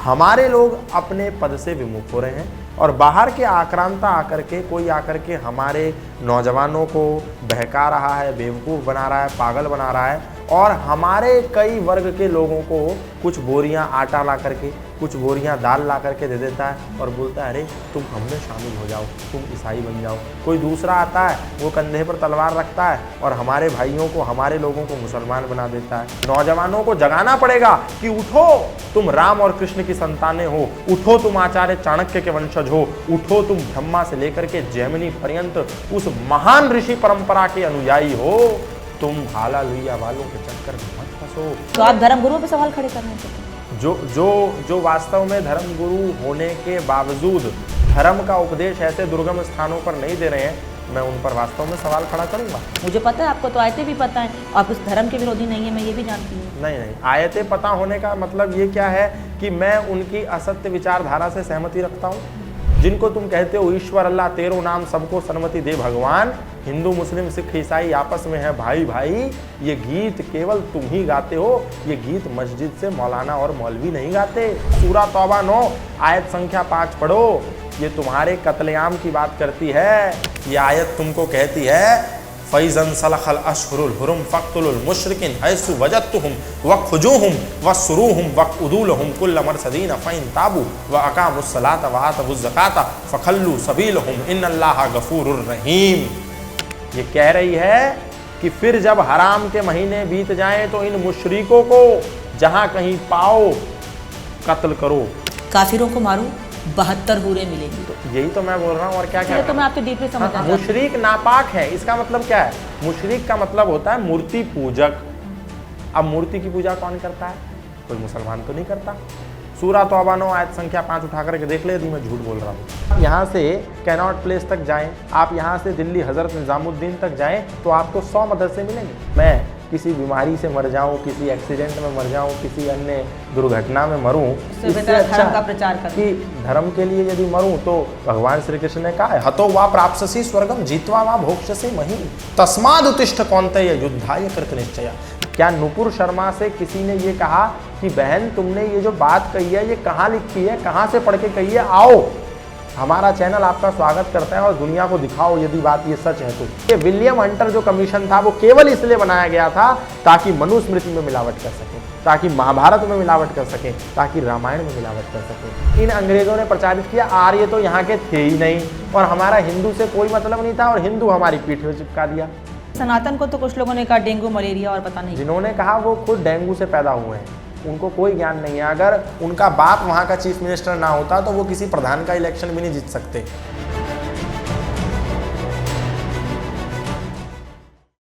हमारे लोग अपने पद से विमुख हो रहे हैं और बाहर के आक्रांता आकर के कोई आकर के हमारे नौजवानों को बहका रहा है, बेवकूफ़ बना रहा है, पागल बना रहा है और हमारे कई वर्ग के लोगों को कुछ बोरियां आटा ला करके, कुछ बोरियां दाल ला करके दे देता है और बोलता है अरे तुम हममें शामिल हो जाओ, तुम ईसाई बन जाओ। कोई दूसरा आता है, वो कंधे पर तलवार रखता है और हमारे भाइयों को, हमारे लोगों को मुसलमान बना देता है। नौजवानों को जगाना पड़ेगा कि उठो, तुम राम और कृष्ण की संतानें हो, उठो तुम आचार्य चाणक्य के वंशज हो, उठो तुम ब्रह्मा से लेकर के जैमिनी पर्यंत उस महान ऋषि परंपरा के अनुयायी हो, तुम भाला लुइया वालों के चक्कर में मत फंसो। तो आप धर्मगुरुओं पे सवाल खड़े करने चाहिए। जो वास्तव में धर्मगुरु होने के बावजूद धर्म का उपदेश ऐसे दुर्गम स्थानों पर नहीं दे रहे हैं, मैं उन पर वास्तव में सवाल खड़ा करूंगा। मुझे पता है, आपको तो आयतें भी पता है, आप उस धर्म के विरोधी नहीं है, मैं ये भी जानती हूँ। नहीं, आयतें पता होने का मतलब ये क्या है कि मैं उनकी असत्य विचारधारा से सहमति रखता हूँ। जिनको तुम कहते हो ईश्वर अल्लाह तेरो नाम सबको सन्मति दे भगवान, हिंदू मुस्लिम सिख ईसाई आपस में है भाई भाई, ये गीत केवल तुम ही गाते हो, ये गीत मस्जिद से मौलाना और मौलवी नहीं गाते। सूरा तौबा 9 आयत संख्या 5 पढ़ो, ये तुम्हारे कत्लेआम की बात करती है। ये आयत तुमको कहती है फ़ैज़न सलखल अशहुरुल हुरुम फ़क़्तुलुल मुशरिकीन हैसु वजदतुहुम वख़ुजूहुम वस्सुरूहुम वक़उदूलहुम कुल्ल मरसदीन फ़इन ताबू व अक़ामुस्सलात व आतवुज़ ज़कात फ़ख़ल्लू सबीलहुम इन्नल्लाहा गफ़ूरुर रहीम। ये कह रही है कि फिर जब हराम के महीने बीत जाएं तो इन मुशरिकों को जहां कहीं पाओ कत्ल करो, काफिरों को मारो, 72 हूरें मिलेंगी। तो यही तो मैं बोल रहा हूँ और क्या क्या तो मैं आपके डीपली समझ रहा हूँ। मुशरिक नापाक है, इसका मतलब क्या है? मुशरिक का मतलब होता है मूर्ति पूजक। अब मूर्ति की पूजा कौन करता है? कोई मुसलमान तो नहीं करता। सूरा तौबा 9 आयत संख्या 5 उठा करके देख ले यदि मैं झूठ बोल रहा हूँ। आप यहाँ से कैनॉट प्लेस तक जाएं, आप यहाँ से दिल्ली हज़रत निज़ामुद्दीन तक जाएं तो आपको 100 मदरसे मिलेंगे। मैं किसी बीमारी से मर जाऊं, किसी एक्सीडेंट में मर जाऊं, किसी अन्य दुर्घटना में मरूं, इससे अच्छा धर्म का प्रचार कर कि धर्म के लिए यदि मरूं तो भगवान श्री कृष्ण ने कहा है हतो वा प्राप्स्यसि स्वर्गम जीत्वा वा भोक्ष्यसि महीम् तस्माद् उत्तिष्ठ कौन्तेय युद्धाय कृत निश्चय। क्या नुपुर शर्मा से किसी ने ये कहा कि बहन तुमने ये जो बात कही है ये कहाँ लिखी है, कहाँ से पढ़ के कही है, आओ हमारा चैनल आपका स्वागत करता है और दुनिया को दिखाओ यदि बात ये सच है तो। ये विलियम हंटर जो कमीशन था वो केवल इसलिए बनाया गया था ताकि मनुस्मृति में मिलावट कर सके, ताकि महाभारत में मिलावट कर सके, ताकि रामायण में मिलावट कर सके। इन अंग्रेजों ने प्रचारित किया आर्य तो यहाँ के थे ही नहीं और हमारा हिंदू से कोई मतलब नहीं था और हिंदू हमारी पीठ में चिपका दिया। सनातन को तो कुछ लोगों ने कहा डेंगू मलेरिया और पता नहीं, जिन्होंने कहा वो खुद डेंगू से पैदा हुए हैं, उनको कोई ज्ञान नहीं है। अगर उनका बाप वहाँ का चीफ मिनिस्टर ना होता तो वो किसी प्रधान का इलेक्शन भी नहीं जीत सकते।